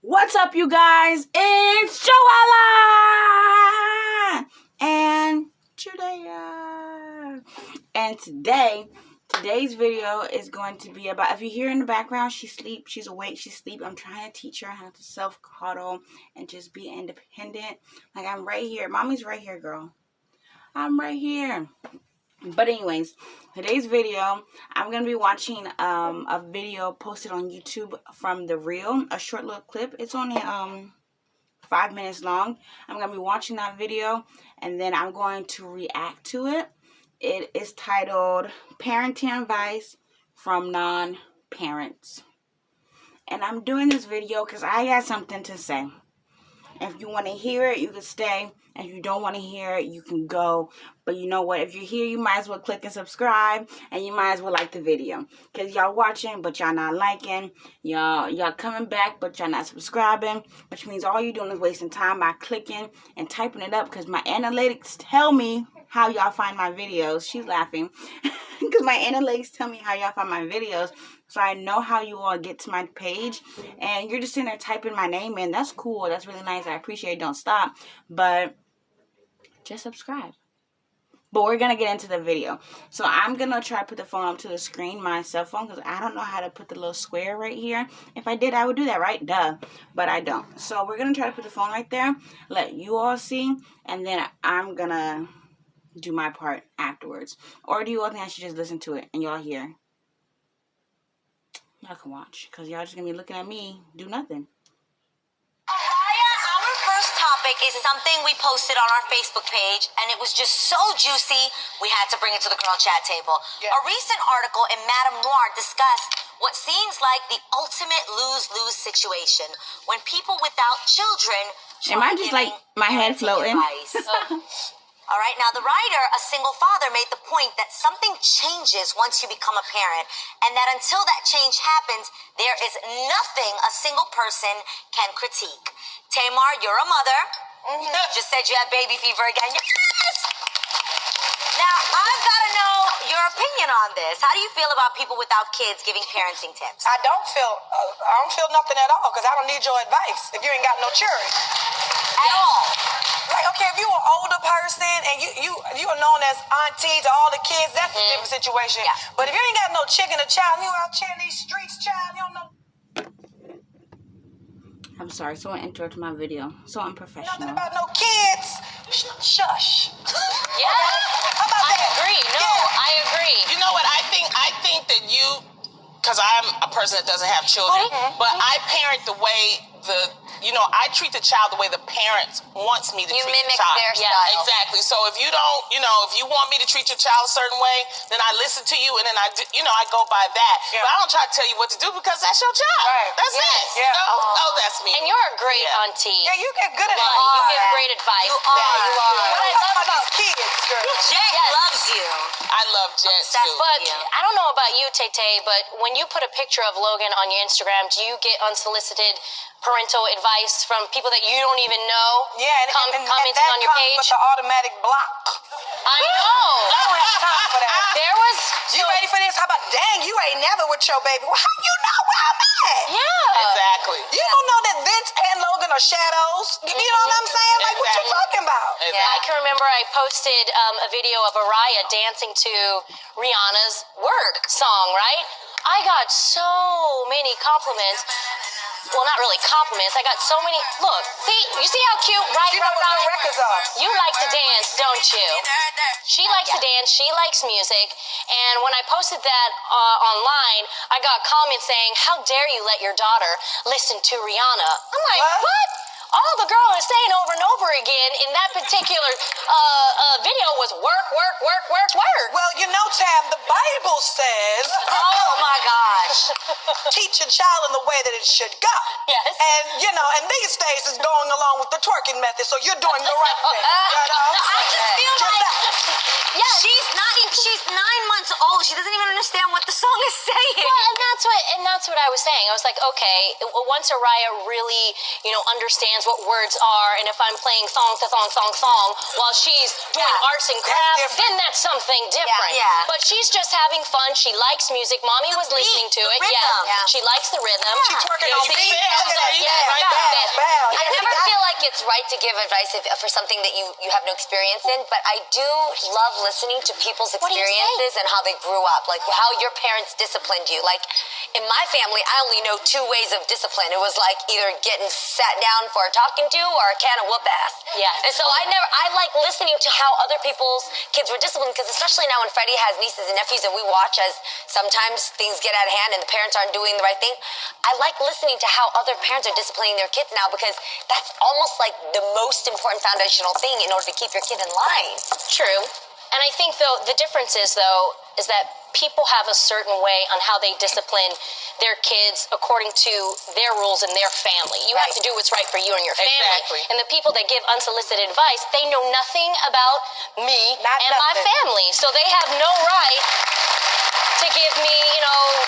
What's up, you guys? It's Joella and Judea. And today's video is going to be about, if you hear in the background, she's awake, she's asleep. I'm trying to teach her how to self-cuddle and just be independent. Like, I'm right here. Mommy's right here, girl. I'm right here. But anyways, today's video, I'm going to be watching a video posted on YouTube from The Real, a short little clip. It's only 5 minutes long. I'm going to be watching that video, and then I'm going to react to it. It is titled Parenting Advice from Non-Parents. And I'm doing this video because I got something to say. If you want to hear it, you can stay. If you don't want to hear it, you can go. But you know what? If you're here, you might as well click and subscribe. And you might as well like the video. Because y'all watching, but y'all not liking. Y'all coming back, but y'all not subscribing. Which means all you're doing is wasting time by clicking and typing it up. Because my analytics tell me how y'all find my videos. She's laughing. Because my analytics tell me how y'all find my videos. So I know how you all get to my page. And you're just sitting there typing my name in. That's cool. That's really nice. I appreciate it. Don't stop. But just subscribe. But we're going to get into the video. So I'm going to try to put the phone up to the screen, my cell phone, because I don't know how to put the little square right here. If I did, I would do that, right? Duh. But I don't. So we're going to try to put the phone right there, let you all see, and then I'm going to do my part afterwards. Or do you all think I should just listen to it and y'all hear? Y'all can watch, because y'all just going to be looking at me do nothing. Our first topic is something we posted on our Facebook page, and it was just so juicy, we had to bring it to the girl chat table. Yeah. A recent article in Madame Noir discussed what seems like the ultimate lose-lose situation when people without children Am I just like my head floating? All right, now the writer, a single father, made the point that something changes once you become a parent, and that until that change happens, there is nothing a single person can critique. Tamar, you're a mother. Just said you have baby fever again. Yes! Now, I've got to know your opinion on this. How do you feel about people without kids giving parenting tips? I don't feel nothing at all, because I don't need your advice if you ain't got no children. At all? Like, okay, if you an older person and you are known as auntie to all the kids, that's a different situation. Yeah. But if you ain't got no chicken or child, you out here in these streets, child, you don't know. I'm sorry, someone interrupted my video. So unprofessional. Nothing about no kids. Shush. Yeah, How about I that? agree. No, Yeah. I agree. You know what? I think that you, because I'm a person that doesn't have children, but I parent the way I treat the child the way the parent wants me to treat the child. You mimic their style. Exactly. So if you don't, if you want me to treat your child a certain way, then I listen to you, and then I go by that. Yeah. But I don't try to tell you what to do, because that's your child. Right. That's it. Yeah. Oh, that's me. And you're a great auntie. Yeah, you get good at Like, advice. you give great advice. You are. Yeah, you are. What I I'm love talking about kids, girl. Jet loves you. I love Jet too. But Yeah. I don't know about you, Tay, but when you put a picture of Logan on your Instagram, do you get unsolicited parental advice from people that you don't even know? Yeah, and commenting that on your comes page? with the automatic block. I know. I don't have time for that. There was. You ready for this? How about, dang, you ain't never with your baby. Well, how you know where I'm at? Yeah. Exactly. You don't know that Vince and Logan are shadows. You know what I'm saying? Like, what you Exactly. talking about? Exactly. I can remember I posted a video of Araya dancing to Rihanna's Work song, right? I got so many compliments. Well, not really compliments. I got so many. Look, you see how cute, right? You know what good records are. You like to dance, don't you? She likes to dance. She likes music. And when I posted that online, I got comments saying, "How dare you let your daughter listen to Rihanna?" I'm like, what? All the girl is saying over and over again in that particular video was work. Well, Tam, the Bible says, Oh my gosh. teach a child in the way that it should go. Yes. And, and these days is going along with the twerking method, so you're doing the right thing. I just feel Just like that. she's 9 months old. She doesn't even understand what the song is saying. Well, and that's what I was saying. I was like, okay, once Araya really, understands what words are, and if I'm playing song while she's doing arts and crafts, then that's something different. Yeah. But she's just having fun. She likes music. Mommy was listening to it. rhythm. Yes. Yeah. She likes the rhythm. She twerking Yeah, on you beat. can see it. Yeah. it's right to give advice for something that you have no experience in, but I do love listening to people's experiences and how they grew up, like how your parents disciplined you. Like in my family, I only know 2 ways of discipline. It was like either getting sat down for a talking to or a can of whoop ass. Yeah. And so I like listening to how other people's kids were disciplined, because especially now when Freddie has nieces and nephews and we watch as sometimes things get out of hand and the parents aren't doing the right thing. I like listening to how other parents are disciplining their kids now, because that's almost like the most important foundational thing in order to keep your kid in line. True. And I think, though, the difference is that people have a certain way on how they discipline their kids according to their rules and their family. You have to do what's right for you and your family. Exactly. And the people that give unsolicited advice, they know nothing about me my family. So they have no right to give me,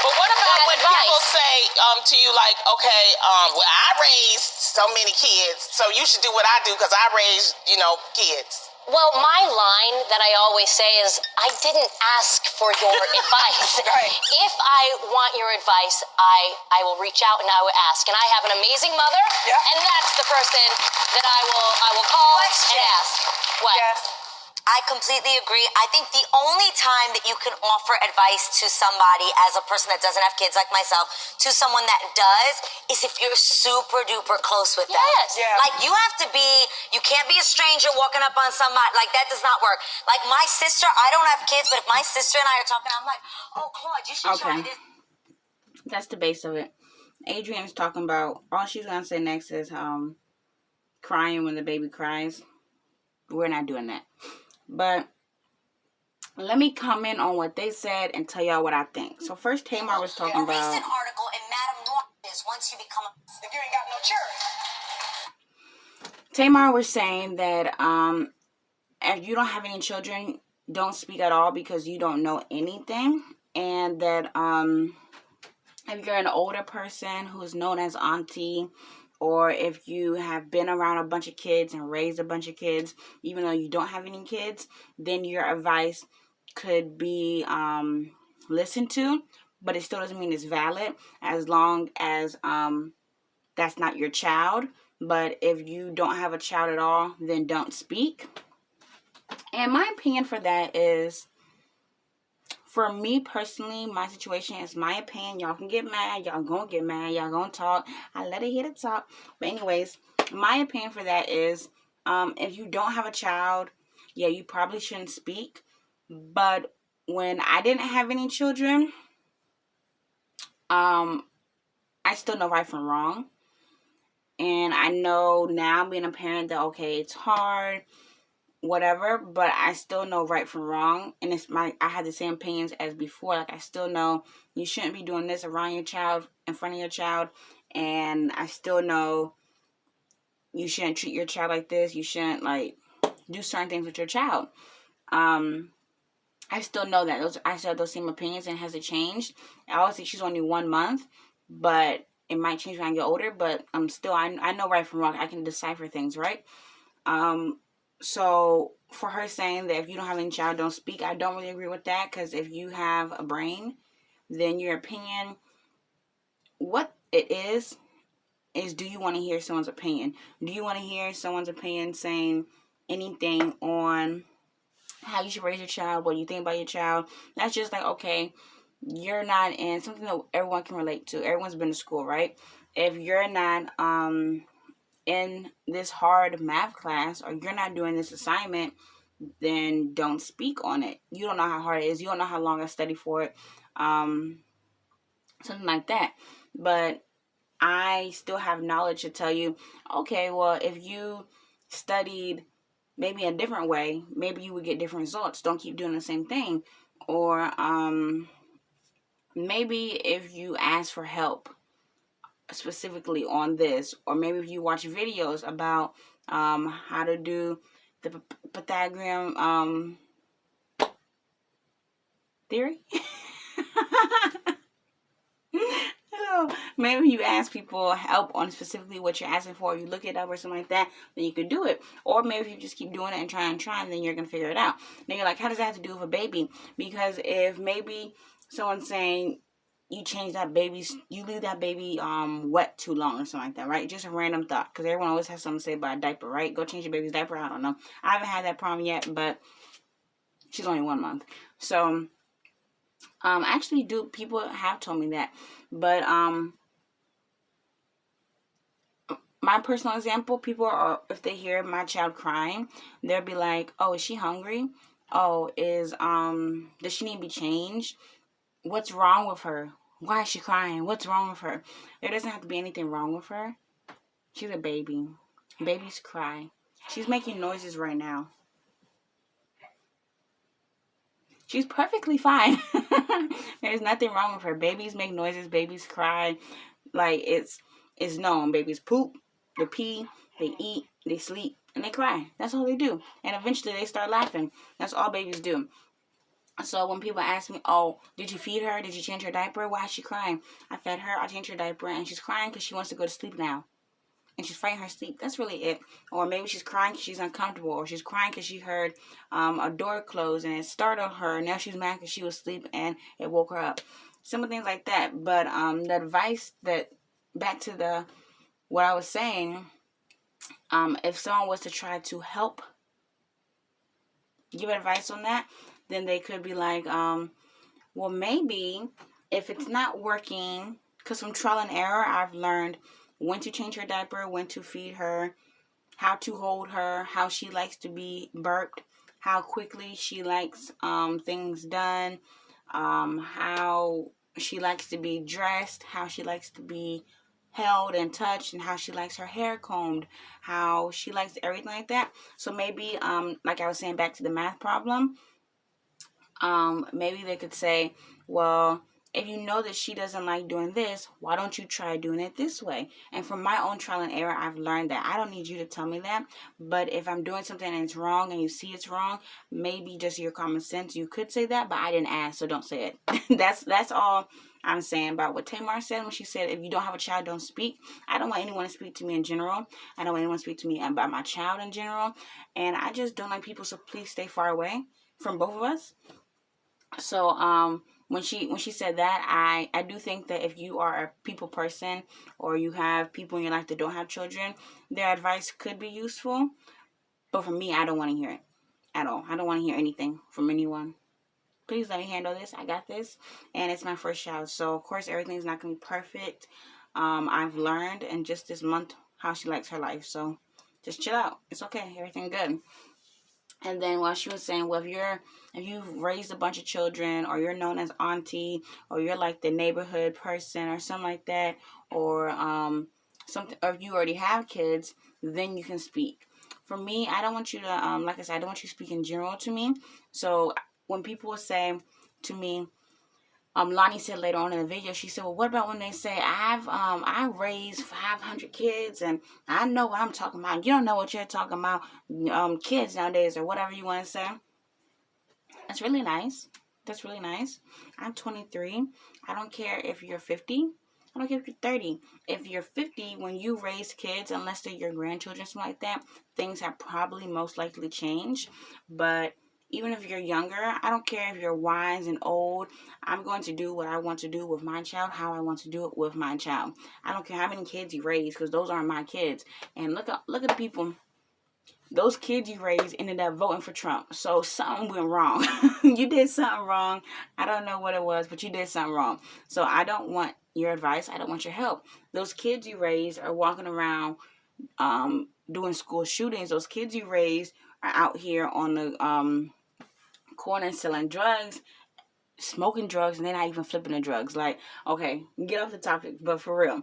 But what about when advice. people say to you, like, okay, well, I raised so many kids, so you should do what I do because I raised, kids. Well, my line that I always say is, I didn't ask for your advice. Right. If I want your advice, I will reach out and I will ask. And I have an amazing mother, and that's the person that I will call and ask. What? Yes. I completely agree. I think the only time that you can offer advice to somebody as a person that doesn't have kids like myself, to someone that does, is if you're super duper close with them. Yes. Yeah. Like you can't be a stranger walking up on somebody. Like that does not work. Like my sister, I don't have kids, but if my sister and I are talking, I'm like, oh, Claude, you should try this. That's the base of it. Adrian's talking about, all she's going to say next is crying when the baby cries. We're not doing that. But let me comment on what they said and tell y'all what I think. So first, Tamar was talking about... A recent article in Madame Noir is once you become If you ain't got no children. Tamar was saying that if you don't have any children, don't speak at all because you don't know anything. And that if you're an older person who is known as auntie, or if you have been around a bunch of kids and raised a bunch of kids, even though you don't have any kids, then your advice could be listened to, but it still doesn't mean it's valid as long as that's not your child. But if you don't have a child at all, then don't speak. And my opinion for that is, for me personally, my situation is my opinion. Y'all can get mad. Y'all gonna get mad. Y'all gonna talk. I let it hit the top. But anyways, my opinion for that is, if you don't have a child, yeah, you probably shouldn't speak. But when I didn't have any children, I still know right from wrong. And I know now, being a parent, that okay, it's hard, whatever, but I still know right from wrong. And I had the same opinions as before. Like, I still know you shouldn't be doing this around your child, in front of your child. And I still know you shouldn't treat your child like this. You shouldn't, like, do certain things with your child. I still know that. I still have those same opinions, and has it changed? I always think she's only 1 month, but it might change when I get older. But I'm still, I know right from wrong. I can decipher things, right? So for her saying that if you don't have any child, don't speak, I don't really agree with that, because if you have a brain, then your opinion, what it is do you want to hear someone's opinion? Do you want to hear someone's opinion saying anything on how you should raise your child, what you think about your child? That's just like, okay, you're not in something that everyone can relate to. Everyone's been to school, right? If you're not in this hard math class, or you're not doing this assignment, then don't speak on it. You don't know how hard it is. You don't know how long I studied for it. Something like that. But I still have knowledge to tell you, okay, well, if you studied maybe a different way, maybe you would get different results. Don't keep doing the same thing. Or maybe if you ask for help specifically on this, or maybe if you watch videos about how to do the Pythagorean theory. Maybe you ask people help on specifically what you're asking for, you look it up or something like that, then you could do it. Or maybe if you just keep doing it and try, and then you're going to figure it out. Then you're like, how does that have to do with a baby? Because if maybe someone's saying you change that baby's, you leave that baby wet too long or something like that, right? Just a random thought, because everyone always has something to say about a diaper, right? Go change your baby's diaper. I don't know. I haven't had that problem yet, but she's only 1 month. So actually, people have told me that, but my personal example, people are, if they hear my child crying, they'll be like, oh, is she hungry? Oh, does she need to be changed? What's wrong with her? Why is she crying? What's wrong with her? There doesn't have to be anything wrong with her. She's a baby. Babies cry. She's making noises right now. She's perfectly fine. There's nothing wrong with her. Babies make noises. Babies cry. Like, it's known. Babies poop, they pee, they eat, they sleep, and they cry. That's all they do. And eventually they start laughing. That's all babies do. So when people ask me, oh, did you feed her? Did you change her diaper? Why is she crying? I fed her, I changed her diaper, and she's crying because she wants to go to sleep now. And she's fighting her sleep. That's really it. Or maybe she's crying because she's uncomfortable. Or she's crying because she heard a door close and it startled her. Now she's mad because she was asleep and it woke her up. Simple things like that. But the advice that, back to what I was saying, if someone was to try to help, give advice on that, then they could be like, well, maybe if it's not working, because from trial and error, I've learned when to change her diaper, when to feed her, how to hold her, how she likes to be burped, how quickly she likes things done, how she likes to be dressed, how she likes to be held and touched, and how she likes her hair combed, how she likes everything like that. So maybe, like I was saying, back to the math problem, maybe they could say, well, if you know that she doesn't like doing this, why don't you try doing it this way? And from my own trial and error, I've learned that I don't need you to tell me that. But if I'm doing something and it's wrong and you see it's wrong, maybe just your common sense, you could say that, but I didn't ask, so don't say it. That's all I'm saying about what Tamar said when she said, if you don't have a child, don't speak. I don't want anyone to speak to me in general. I don't want anyone to speak to me about my child in general. And I just don't like people, so please stay far away from both of us. So when she said that, I do think that if you are a people person or you have people in your life that don't have children, their advice could be useful. But for me, I don't want to hear it at all. I don't want to hear anything from anyone. Please let me handle this. I got this. And it's my first child. So, of course, everything's not going to be perfect. I've learned in just this month how she likes her life. So just chill out. It's okay. Everything good. And then while she was saying, well, if you've raised a bunch of children, or you're known as auntie, or you're like the neighborhood person or something like that, or something, or if you already have kids, then you can speak. For me, I don't want you to, like I said, I don't want you to speak in general to me. So when people say to me, Lonnie said later on in the video, she said, well, what about when they say, I raised 500 kids and I know what I'm talking about. You don't know what you're talking about, kids nowadays, or whatever you want to say. That's really nice. That's really nice. I'm 23. I don't care if you're 50. I don't care if you're 30. If you're 50, when you raise kids, unless they're your grandchildren, something like that, things have probably most likely changed. But even if you're younger, I don't care if you're wise and old. I'm going to do what I want to do with my child, how I want to do it with my child. I don't care how many kids you raise, because those aren't my kids. And look at the people. Those kids you raised ended up voting for Trump. So something went wrong. You did something wrong. I don't know what it was, but you did something wrong. So I don't want your advice. I don't want your help. Those kids you raised are walking around doing school shootings. Those kids you raised are out here on the corner selling drugs, smoking drugs, and they're not even flipping the drugs. Like, okay, get off the topic, but for real,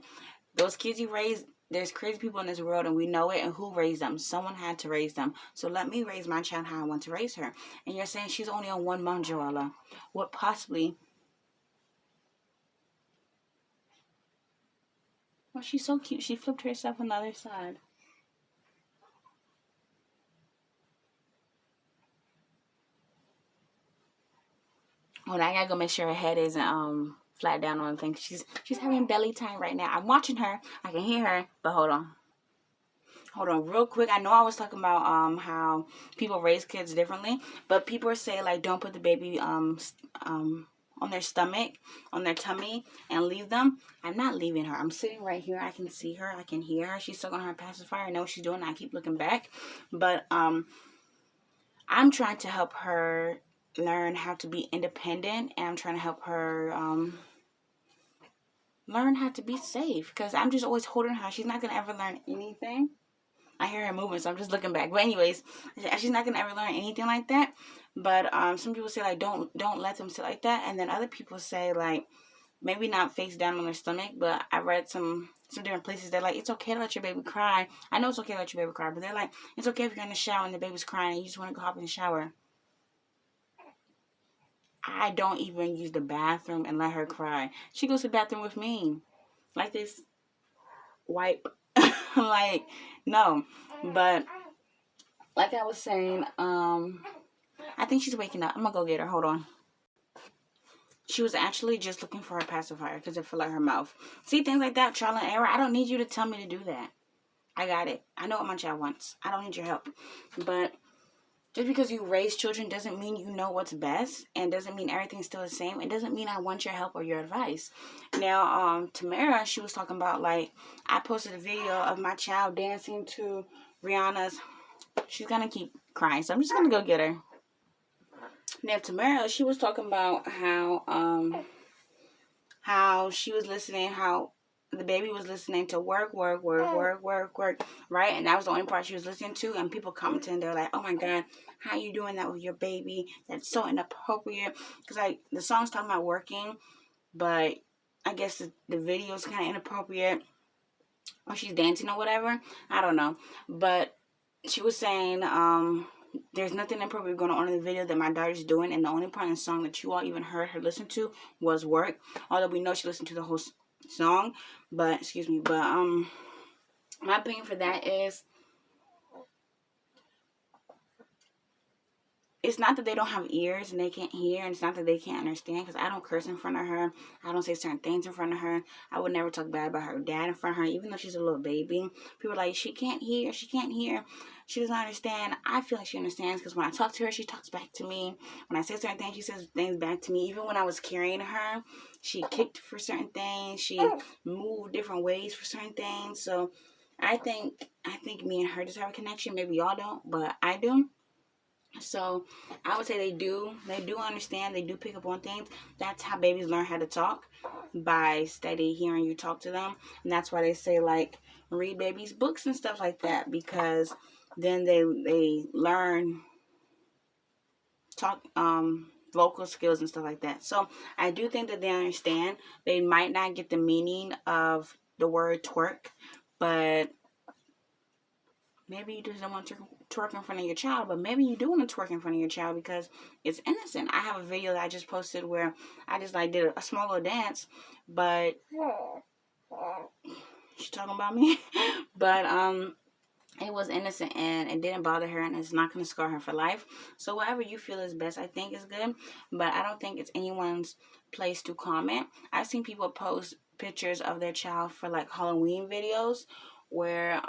those kids you raised, there's crazy people in this world, and we know it, and who raised them? Someone had to raise them. So let me raise my child how I want to raise her. And you're saying she's only on 1 month, Joella. What possibly? Well, she's so cute. She flipped herself on the other side. Hold on, I gotta go make sure her head isn't flat down on the thing. She's having belly time right now. I'm watching her. I can hear her, but hold on. Hold on real quick. I know I was talking about how people raise kids differently, but people say, like, don't put the baby on on their stomach, on their tummy, and leave them, I'm not leaving her. I'm sitting right here. I can see her. I can hear her. She's stuck on her pacifier. I know what she's doing. I keep looking back. But I'm trying to help her learn how to be independent, and I'm trying to help her learn how to be safe, because I'm just always holding her. She's not going to ever learn anything. I hear her moving, so I'm just looking back. But anyways, she's not going to ever learn anything like that. But some people say, like, don't let them sit like that. And then other people say, like, maybe not face down on their stomach, but I read some different places that, like, it's okay to let your baby cry. I know it's okay to let your baby cry, but they're like, it's okay if you're in the shower and the baby's crying and you just want to go hop in the shower. I don't even use the bathroom and let her cry. She goes to the bathroom with me. Like this. Wipe. Like, no. But, like I was saying, I think she's waking up. I'm going to go get her. Hold on. She was actually just looking for her pacifier because it fell out her mouth. See, things like that, trial and error. I don't need you to tell me to do that. I got it. I know what my child wants. I don't need your help. But just because you raise children doesn't mean you know what's best, and doesn't mean everything's still the same. It doesn't mean I want your help or your advice. Now, Tamara, she was talking about, like, I posted a video of my child dancing to Rihanna's. She's going to keep crying, so I'm just going to go get her. Now, Tamara, she was talking about how she was listening, how the baby was listening to work, right? And that was the only part she was listening to. And people commenting, they're like, oh my God, how you doing that with your baby? That's so inappropriate. Because, like, the song's talking about working, but I guess the video's kind of inappropriate. Or she's dancing or whatever. I don't know. But she was saying, there's nothing inappropriate going on in the video that my daughter's doing. And the only part in the song that you all even heard her listen to was work. Although we know she listened to the whole song, but my opinion for that is, it's not that they don't have ears and they can't hear, and it's not that they can't understand, because I don't curse in front of her. I don't say certain things in front of her. I would never talk bad about her dad in front of her, even though she's a little baby. People are like, she can't hear, she doesn't understand. I feel like she understands, because when I talk to her, she talks back to me. When I say certain things, she says things back to me. Even when I was carrying her, she kicked for certain things. She moved different ways for certain things. So I think me and her just have a connection. Maybe y'all don't, but I do. So I would say they do understand, they do pick up on things. That's how babies learn how to talk, by steady hearing you talk to them. And that's why they say, like, read babies books and stuff like that, because then they learn talk vocal skills and stuff like that. So I do think that they understand. They might not get the meaning of the word twerk, but maybe you just don't want to twerk in front of your child, but maybe you do want to twerk in front of your child because it's innocent. I have a video that I just posted where I just, like, did a small little dance, but she's talking about me, but it was innocent and it didn't bother her, and it's not going to scar her for life. So whatever you feel is best, I think, is good, but I don't think it's anyone's place to comment. I've seen people post pictures of their child for, like, Halloween videos where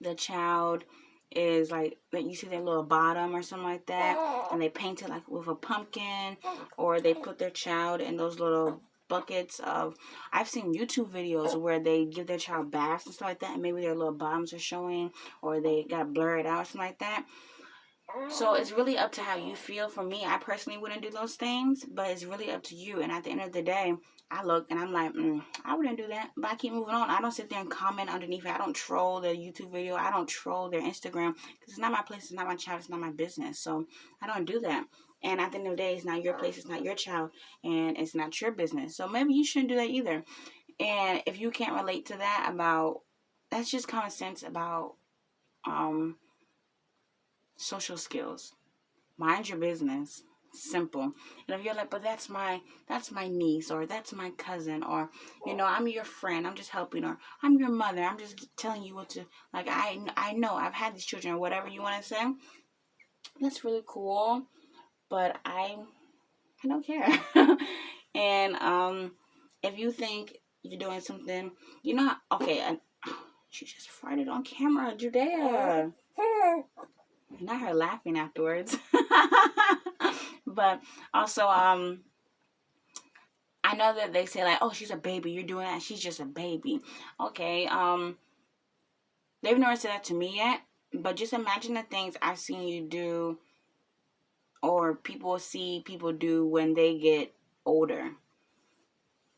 the child is, like, you see their little bottom or something like that, and they paint it, like, with a pumpkin, or they put their child in those little buckets of, I've seen YouTube videos where they give their child baths and stuff like that, and maybe their little bottoms are showing, or they got blurred out or something like that. So it's really up to how you feel. For me, I personally wouldn't do those things, but it's really up to you. And at the end of the day, I look and I'm like, I wouldn't do that. But I keep moving on. I don't sit there and comment underneath it. I don't troll their YouTube video. I don't troll their Instagram, because it's not my place. It's not my child. It's not my business. So I don't do that. And at the end of the day, it's not your place. It's not your child. And it's not your business. So maybe you shouldn't do that either. And if you can't relate to that, that's just common sense about social skills. Mind your business. Simple. And if you're like, but that's my niece, or that's my cousin, or, I'm your friend, I'm just helping, or I'm your mother, I'm just telling you what to, like, I know I've had these children, or whatever you want to say, that's really cool, but I don't care. And if you think you're doing something, okay, she just farted on camera, Judea. And I heard laughing afterwards. But also, I know that they say like, oh, she's a baby, you're doing that, she's just a baby. Okay, they've never said that to me yet, but just imagine the things I've seen you do, or people see people do when they get older.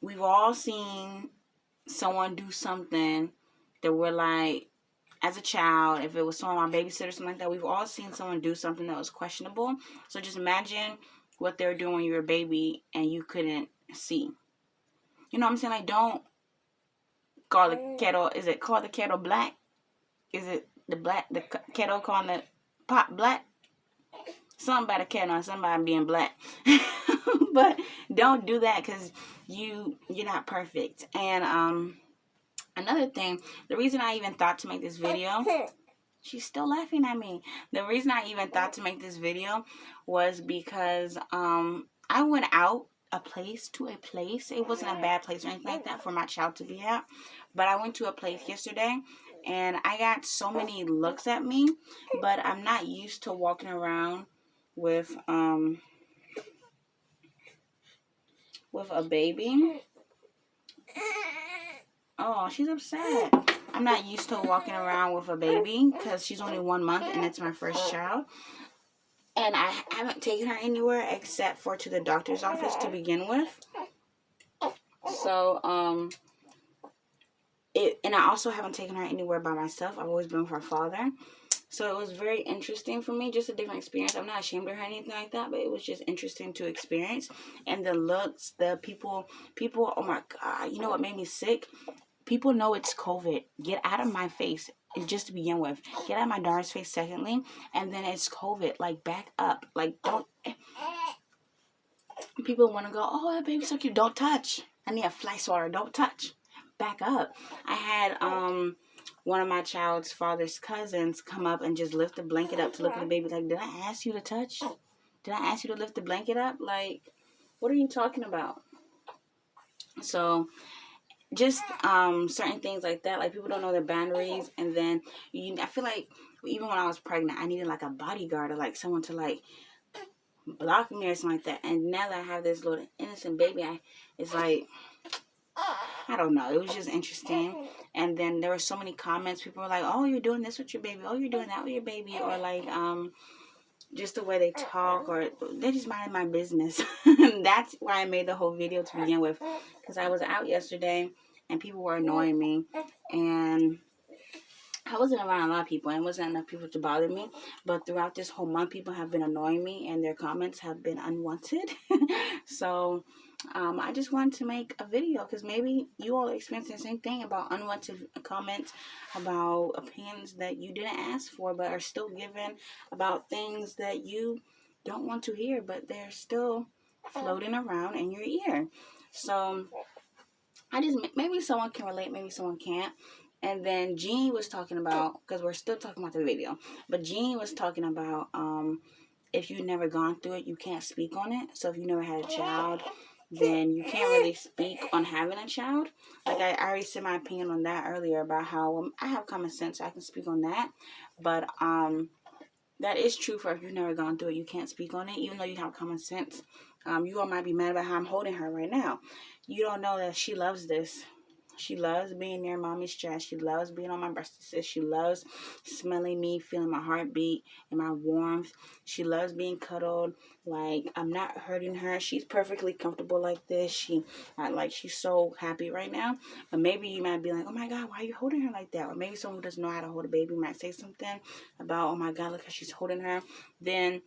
We've all seen someone do something that we're like, as a child, if it was someone, our babysitter or something like that, we've all seen someone do something that was questionable. So just imagine what they're doing when you're a baby and you couldn't see. You know what I'm saying? Like, don't call the kettle, is it called the kettle black? Is it the kettle calling the pot black? Something about a kettle and somebody being black. But don't do that, because you're not perfect. And another thing, the reason I even thought to make this video, she's still laughing at me. The reason I even thought to make this video was because I went out to a place. It wasn't a bad place or anything like that for my child to be at, but I went to a place yesterday and I got so many looks at me, but I'm not used to walking around with a baby. Oh, she's upset. I'm not used to walking around with a baby because she's only 1 month and it's my first child. And I haven't taken her anywhere except for to the doctor's office to begin with. So, and I also haven't taken her anywhere by myself. I've always been with her father. So it was very interesting for me, just a different experience. I'm not ashamed of her or anything like that, but it was just interesting to experience. And the looks, the people, oh my God, you know what made me sick? People know it's COVID. Get out of my face, just to begin with. Get out of my daughter's face, secondly. And then it's COVID. Like, back up. Like, don't. People want to go, oh, that baby's so cute. Don't touch. I need a fly swatter. Don't touch. Back up. I had one of my child's father's cousins come up and just lift the blanket up to look at the baby. Like, did I ask you to touch? Did I ask you to lift the blanket up? Like, what are you talking about? So, just certain things like that. Like, people don't know their boundaries. And then I feel like even when I was pregnant, I needed like a bodyguard or like someone to like block me or something like that. And now that I have this little innocent baby, it's like, I don't know, it was just interesting. And then there were so many comments. People were like, oh, you're doing this with your baby, oh, you're doing that with your baby, or like just the way they talk, or they just minded my business. That's why I made the whole video to begin with, because I was out yesterday and people were annoying me, and I wasn't around a lot of people, and it wasn't enough people to bother me. But throughout this whole month, people have been annoying me, and their comments have been unwanted. So I just wanted to make a video, because maybe you all experience the same thing about unwanted comments, about opinions that you didn't ask for, but are still given, about things that you don't want to hear, but they're still floating around in your ear. So maybe someone can relate, maybe someone can't. And then Jean was talking about, because we're still talking about the video, but Jean was talking about if you've never gone through it, you can't speak on it. So if you never had a child, then you can't really speak on having a child. Like, I already said my opinion on that earlier about how I have common sense, so I can speak on that. But that is true for if you've never gone through it, you can't speak on it, even though you have common sense. You all might be mad about how I'm holding her right now. You don't know that she loves this. She loves being near mommy's chest. She loves being on my breast. She loves smelling me, feeling my heartbeat and my warmth. She loves being cuddled. Like, I'm not hurting her. She's perfectly comfortable like this. She's so happy right now. But maybe you might be like, oh my God, why are you holding her like that? Or maybe someone who doesn't know how to hold a baby might say something about, oh my God, look how she's holding her. Then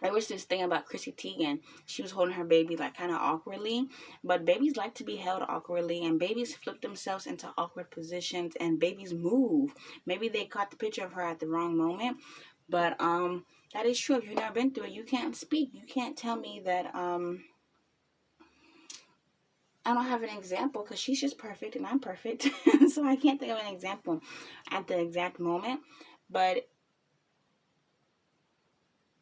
there was this thing about Chrissy Teigen. She was holding her baby like kind of awkwardly, but babies like to be held awkwardly, and babies flip themselves into awkward positions, and babies move. Maybe they caught the picture of her at the wrong moment, but that is true. If you've never been through it, you can't speak. You can't tell me that I don't have an example, because she's just perfect and I'm perfect. So I can't think of an example at the exact moment, but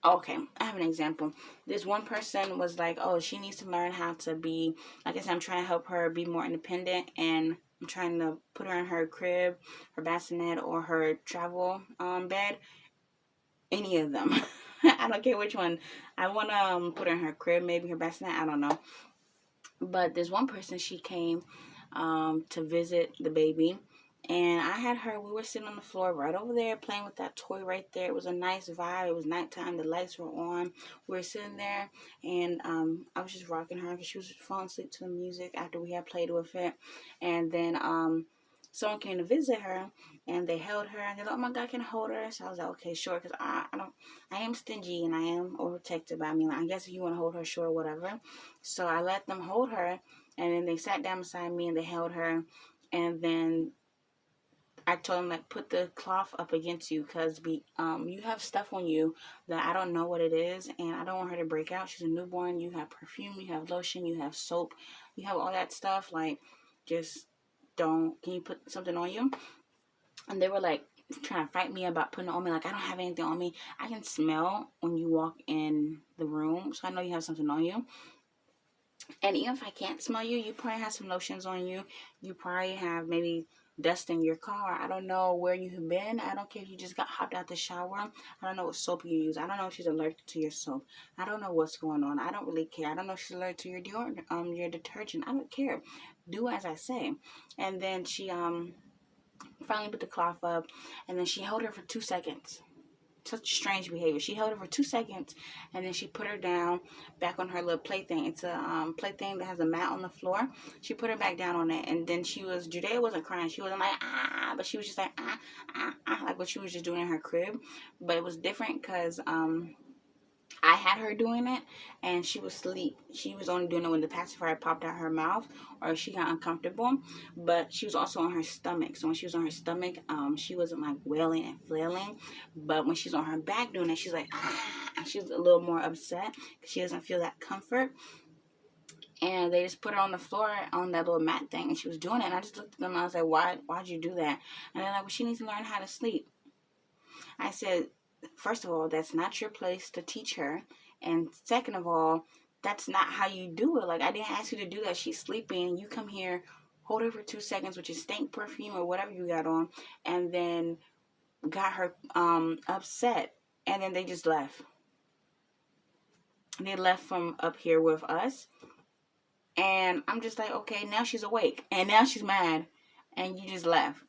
okay, I have an example. This one person was like, oh, she needs to learn how to be, like I said, I'm trying to help her be more independent, and I'm trying to put her in her crib, her bassinet, or her travel bed. Any of them. I don't care which one. I want to put her in her crib, maybe her bassinet, I don't know. But there's one person, she came to visit the baby. And I had her, we were sitting on the floor right over there playing with that toy right there. It was a nice vibe. It was nighttime. The lights were on. We were sitting there, and I was just rocking her because she was falling asleep to the music after we had played with it. And then someone came to visit her, and they held her, and they're like, oh my God, can I hold her? So I was like, okay, sure, because I am stingy, and I am overprotective. I mean, like, I guess if you want to hold her, sure, whatever. So I let them hold her, and then they sat down beside me, and they held her, and then I told him, like, put the cloth up against you because you have stuff on you that I don't know what it is, and I don't want her to break out. She's a newborn. You have perfume, you have lotion, you have soap, you have all that stuff. Like, just don't. Can you put something on you? And they were like trying to fight me about putting it on me. Like, I don't have anything on me. I can smell when you walk in the room, so I know you have something on you. And even if I can't smell you, you probably have some lotions on you. You probably have maybe dust in your car. I don't know where you have been. I don't care if you just got hopped out the shower. I don't know what soap you use. I don't know if she's allergic to your soap. I don't know what's going on. I don't really care. I don't know if she's allergic to your deodorant, your detergent. I don't care. Do as I say. And then she finally put the cloth up, and then she held her for 2 seconds. Such strange behavior. She held her for 2 seconds, and then she put her down back on her little plaything. It's a plaything that has a mat on the floor. She put her back down on it, and then Judea wasn't crying. She wasn't like, ah, but she was just like, ah, ah, ah, like what she was just doing in her crib. But it was different because I had her doing it, and she was asleep. She was only doing it when the pacifier popped out her mouth or she got uncomfortable. But she was also on her stomach. So when she was on her stomach, she wasn't like wailing and flailing. But when she's on her back doing it, she's like, ah, and she's a little more upset because she doesn't feel that comfort. And they just put her on the floor on that little mat thing, and she was doing it. And I just looked at them and I was like, why'd you do that? And they're like, well, she needs to learn how to sleep. I said, first of all, that's not your place to teach her. And second of all, that's not how you do it. Like, I didn't ask you to do that. She's sleeping. You come here, hold her for 2 seconds with your stink perfume or whatever you got on, and then got her upset. And then they just left. They left from up here with us. And I'm just like, okay, now she's awake. And now she's mad. And you just left.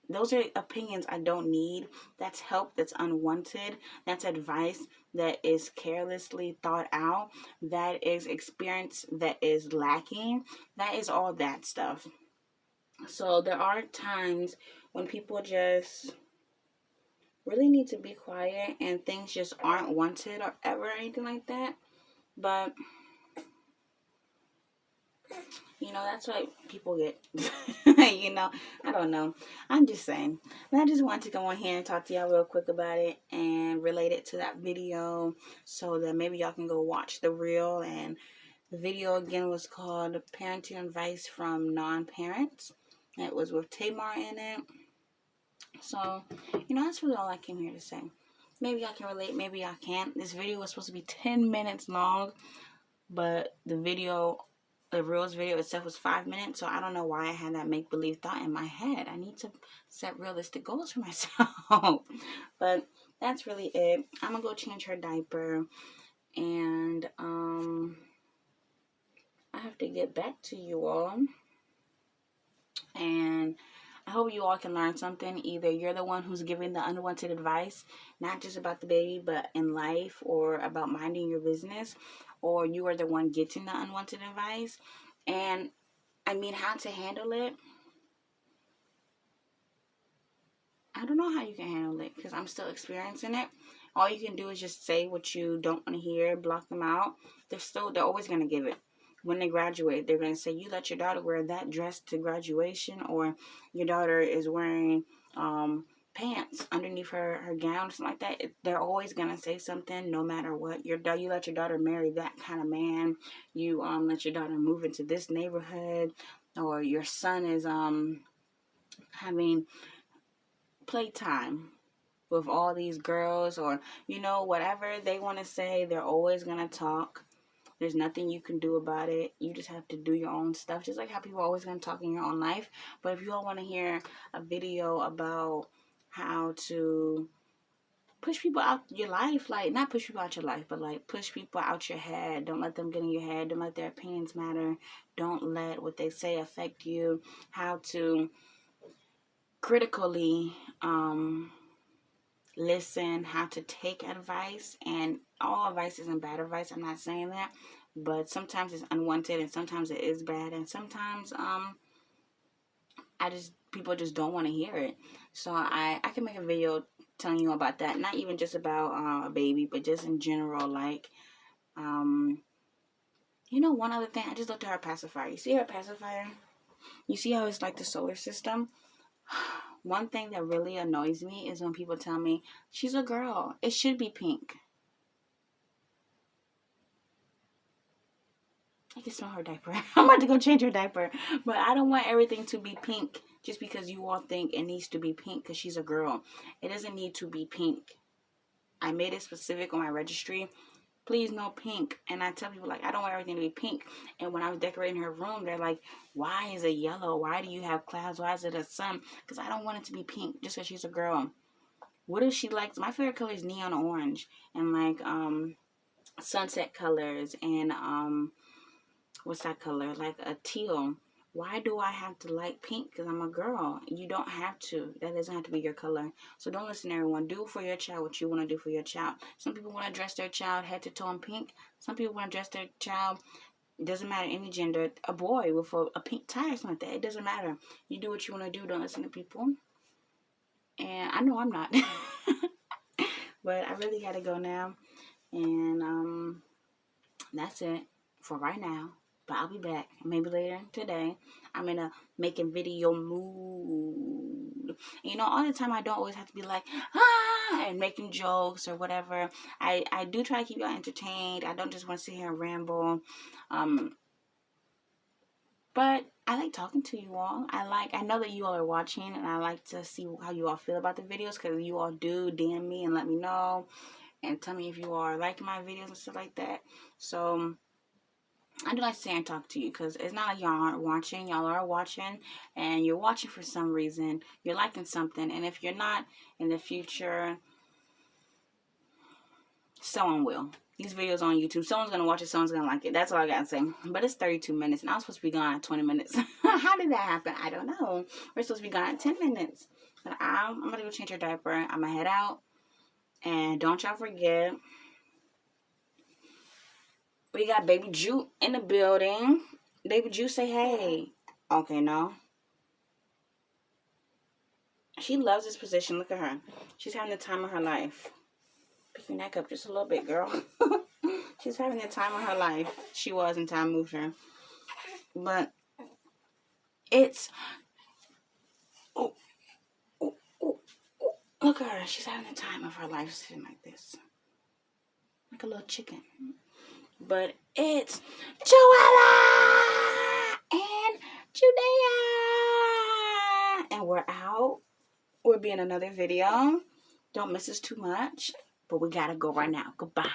Those are opinions I don't need. That's help that's unwanted. That's advice that is carelessly thought out. That is experience that is lacking. That is all that stuff. So there are times when people just really need to be quiet and things just aren't wanted or ever anything like that. But that's what people get. I don't know. I'm just saying. But I just wanted to go on here and talk to y'all real quick about it and relate it to that video so that maybe y'all can go watch the reel. And the video again was called Parenting Advice from Non-Parents. It was with Tamar in it. So, that's really all I came here to say. Maybe y'all can relate, maybe y'all can't. This video was supposed to be 10 minutes long, but the Reels video itself was 5 minutes, so I don't know why I had that make-believe thought in my head. I need to set realistic goals for myself. But that's really it. I'm gonna go change her diaper, and I have to get back to you all. And I hope you all can learn something. Either you're the one who's giving the unwanted advice, not just about the baby, but in life or about minding your business, or you are the one getting the unwanted advice. And I mean, how to handle it. I don't know how you can handle it because I'm still experiencing it. All you can do is just say what you don't want to hear, block them out. They're always going to give it. When they graduate, they're going to say, you let your daughter wear that dress to graduation, or your daughter is wearing pants underneath her gown or something like that. They're always going to say something no matter what. You let your daughter marry that kind of man. You let your daughter move into this neighborhood, or your son is having playtime with all these girls, or whatever they want to say. They're always going to talk. There's nothing you can do about it. You just have to do your own stuff, just like how people are always going to talk in your own life. But if you all want to hear a video about how to push people out your life. Like, not push people out your life, but like push people out your head. Don't let them get in your head. Don't let their opinions matter. Don't let what they say affect you. How to critically listen, how to take advice. And all advice isn't bad advice. I'm not saying that. But sometimes it's unwanted and sometimes it is bad. And sometimes people just don't want to hear it. So I can make a video telling you about that. Not even just about a baby, but just in general. Like, you know, one other thing, I just looked at her pacifier. You see her pacifier? You see how it's like the solar system? One thing that really annoys me is when people tell me, she's a girl, it should be pink. I can smell her diaper. I'm about to go change her diaper. But I don't want everything to be pink just because you all think it needs to be pink because she's a girl. It doesn't need to be pink. I made it specific on my registry. Please, no pink. And I tell people, like, I don't want everything to be pink. And when I was decorating her room, they're like, why is it yellow? Why do you have clouds? Why is it a sun? Because I don't want it to be pink just because she's a girl. What if she likes, my favorite color is neon orange. And like sunset colors and what's that color? Like a teal. Why do I have to like pink? Because I'm a girl. You don't have to. That doesn't have to be your color. So don't listen to everyone. Do for your child what you want to do for your child. Some people want to dress their child head to toe in pink. Some people want to dress their child, it doesn't matter any gender, a boy with a pink tie or something like that. It doesn't matter. You do what you want to do. Don't listen to people. And I know I'm not. But I really got to go now. And that's it for right now. But I'll be back maybe later today. I'm in a making video mood. You know, all the time I don't always have to be like, and making jokes or whatever. I do try to keep y'all entertained. I don't just want to sit here and ramble. But I like talking to you all. I know that you all are watching, and I like to see how you all feel about the videos, because you all do DM me and let me know and tell me if you are liking my videos and stuff like that. So I do like to sit and talk to you, because it's not like y'all aren't watching. Y'all are watching, and you're watching for some reason. You're liking something, and if you're not, in the future, someone will. These videos on YouTube, someone's going to watch it, someone's going to like it. That's all I got to say. But it's 32 minutes, and I was supposed to be gone at 20 minutes. How did that happen? I don't know. We're supposed to be gone at 10 minutes. But I'm going to go change her diaper. I'm going to head out. And don't y'all forget, we got Baby Ju in the building. Baby Ju, say hey. Okay, no. She loves this position. Look at her. She's having the time of her life. Pick your neck up just a little bit, girl. She's having the time of her life. She was until I moved her. But it's... Oh, oh, oh, oh. Look at her. She's having the time of her life sitting like this. Like a little chicken. But it's Joella and Judea. And we're out. We'll be in another video. Don't miss us too much. But we gotta go right now. Goodbye.